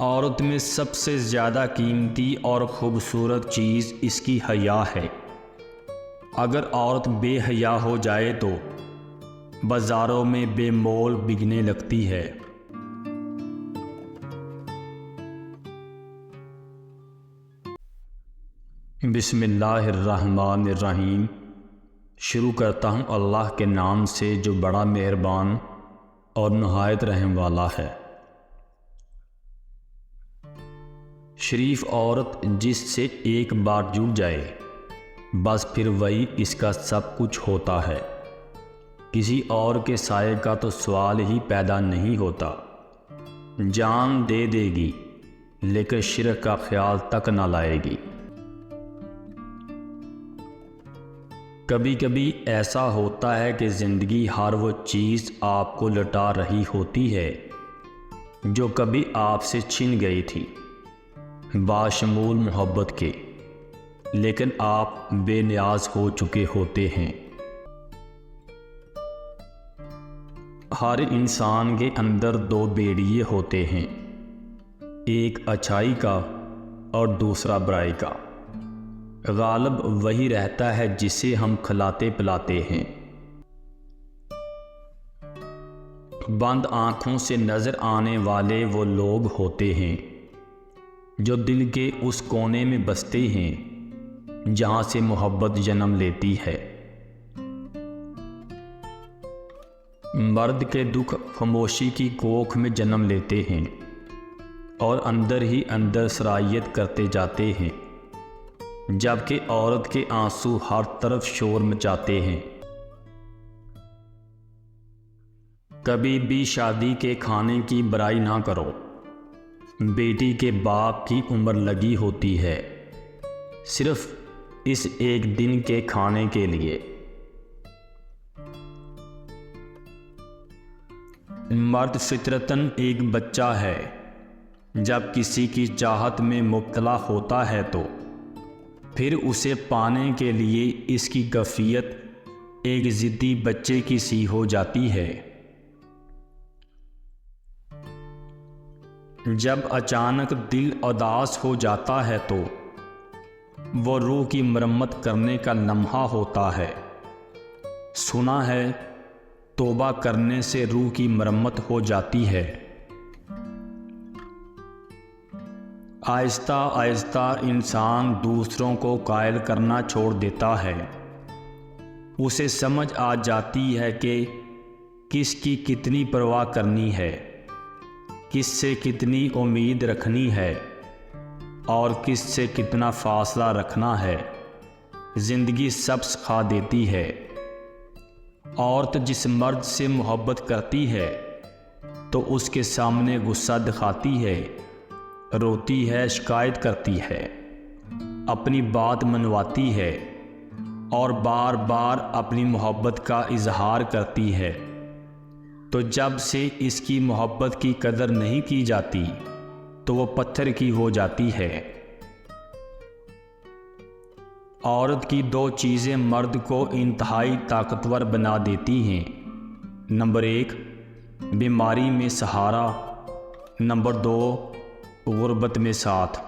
औरत में सबसे ज़्यादा कीमती और ख़ूबसूरत चीज़ इसकी हया है। अगर औरत बेहया हो जाए तो बाज़ारों में बेमोल बिकने लगती है। बिस्मिल्लाहिर्रहमानिर्रहीम। शुरू करता हूँ अल्लाह के नाम से जो बड़ा मेहरबान और नहायत रहम वाला है। शरीफ औरत जिससे एक बार जुड़ जाए बस फिर वही इसका सब कुछ होता है। किसी और के साये का तो सवाल ही पैदा नहीं होता। जान दे देगी लेकिन शिरक का ख्याल तक ना लाएगी। कभी कभी ऐसा होता है कि ज़िंदगी हर वो चीज़ आपको लुटा रही होती है जो कभी आपसे छिन गई थी, बाशमूल मोहब्बत के, लेकिन आप बेनियाज हो चुके होते हैं। हर इंसान के अंदर दो बेड़िए होते हैं, एक अच्छाई का और दूसरा बुराई का। गालिब वही रहता है जिसे हम खिलाते पिलाते हैं। बंद आँखों से नज़र आने वाले वो लोग होते हैं जो दिल के उस कोने में बसते हैं जहाँ से मोहब्बत जन्म लेती है। मर्द के दुख खामोशी की कोख में जन्म लेते हैं और अंदर ही अंदर सरायत करते जाते हैं, जबकि औरत के आंसू हर तरफ शोर मचाते हैं। कभी भी शादी के खाने की बुराई ना करो। बेटी के बाप की उम्र लगी होती है सिर्फ इस एक दिन के खाने के लिए। मर्द फितरतन एक बच्चा है। जब किसी की चाहत में मुब्तला होता है तो फिर उसे पाने के लिए इसकी कैफियत एक ज़िद्दी बच्चे की सी हो जाती है। जब अचानक दिल उदास हो जाता है तो वो रूह की मरम्मत करने का लम्हा होता है। सुना है तौबा करने से रूह की मरम्मत हो जाती है। आहिस्ता आहिस्ता इंसान दूसरों को कायल करना छोड़ देता है। उसे समझ आ जाती है कि किसकी कितनी परवाह करनी है, किससे कितनी उम्मीद रखनी है और किससे कितना फासला रखना है। ज़िंदगी सब सिखा देती है। औरत जिस मर्द से मोहब्बत करती है तो उसके सामने गुस्सा दिखाती है, रोती है, शिकायत करती है, अपनी बात मनवाती है और बार बार अपनी मोहब्बत का इजहार करती है। तो जब से इसकी मोहब्बत की कदर नहीं की जाती तो वो पत्थर की हो जाती है। औरत की दो चीज़ें मर्द को इंतहाई ताकतवर बना देती हैं। नंबर 1 बीमारी में सहारा, नंबर 2 गुर्बत में साथ।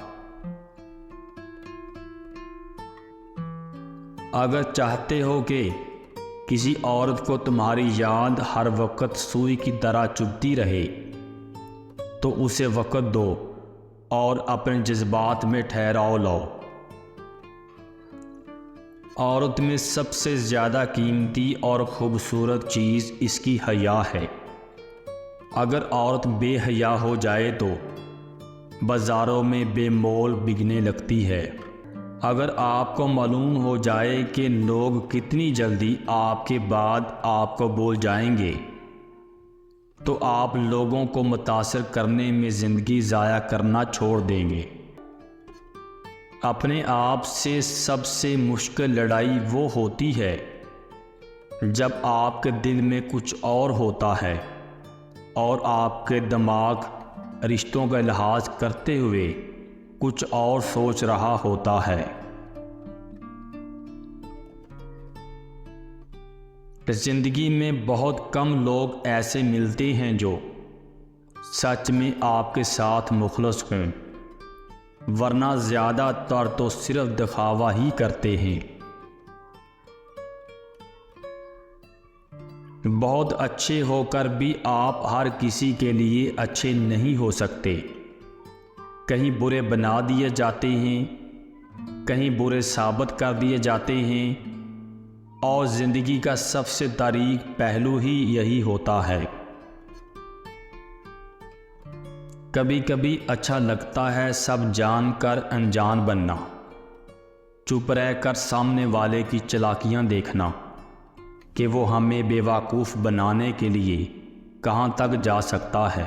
अगर चाहते हो कि किसी औरत को तुम्हारी याद हर वक्त सुई की तरह चुभती रहे तो उसे वक्त दो और अपने जज्बात में ठहराव लाओ। औरत में सबसे ज़्यादा कीमती और ख़ूबसूरत चीज़ इसकी हया है। अगर औरत बेहया हो जाए तो बाज़ारों में बेमोल बिकने लगती है। अगर आपको मालूम हो जाए कि लोग कितनी जल्दी आपके बाद आपको भूल जाएंगे तो आप लोगों को मुतासर करने में ज़िंदगी ज़ाया करना छोड़ देंगे। अपने आप से सबसे मुश्किल लड़ाई वो होती है जब आपके दिल में कुछ और होता है और आपके दिमाग रिश्तों का लिहाज करते हुए कुछ और सोच रहा होता है। ज़िंदगी में बहुत कम लोग ऐसे मिलते हैं जो सच में आपके साथ मुखलस हों, वरना ज़्यादातर तो सिर्फ दिखावा ही करते हैं। बहुत अच्छे होकर भी आप हर किसी के लिए अच्छे नहीं हो सकते। कहीं बुरे बना दिए जाते हैं, कहीं बुरे साबित कर दिए जाते हैं, और ज़िंदगी का सबसे तारीख पहलू ही यही होता है। कभी कभी अच्छा लगता है सब जानकर अनजान बनना, चुप रहकर सामने वाले की चालाकियां देखना कि वो हमें बेवकूफ़ बनाने के लिए कहाँ तक जा सकता है।